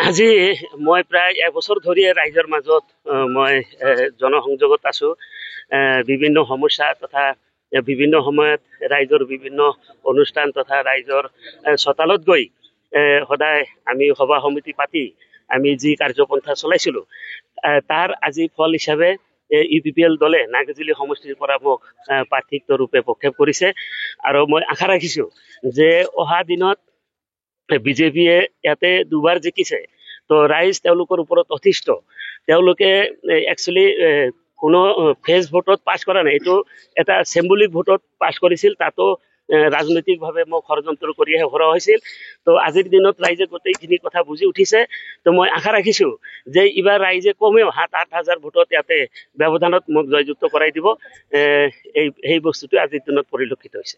আজি মই প্ৰায় এবছৰ ধৰি ৰাইজৰ মাজত মই জনসংযোগত আছো। বিভিন্ন সমস্যা তথা বিভিন্ন সময়ত ৰাইজৰ বিভিন্ন অনুষ্ঠান তথা ৰাইজৰ চোতালত গৈ সদায় আমি সভা সমিতি পাতি আমি যি কাৰ্যপন্থা চলাইছিলো তাৰ আজি ফল হিচাপে UPPL দলে নাগাজুলি সমষ্টিৰ পৰা মোক প্ৰাৰ্থিত্ব ৰূপে প্ৰক্ষেপ কৰিছে আৰু মই আশা ৰাখিছো যে অহা দিনত বিজেপিয়ে ইয়াতে দুবাৰ জিকিছে তো ৰাইজ তেওঁলোকৰ ওপৰত অতিষ্ঠ। তেওঁলোকে একচুৱেলি কোনো ফেজ ভোটত পাছ কৰা নাই, এইটো এটা চিম্বলিক ভোটত পাছ কৰিছিল। তাতো ৰাজনৈতিকভাৱে মোক ষড়যন্ত্ৰ কৰিহে হৰা হৈছিল। তো আজিৰ দিনত ৰাইজে গোটেইখিনি কথা বুজি উঠিছে। তো মই আশা ৰাখিছো যে এইবাৰ ৰাইজে কমেও 7-8 হাজাৰ ভোটত ইয়াতে ব্যৱধানত মোক জয়যুক্ত কৰাই দিব। এই বস্তুটো আজিৰ দিনত পৰিলক্ষিত হৈছে।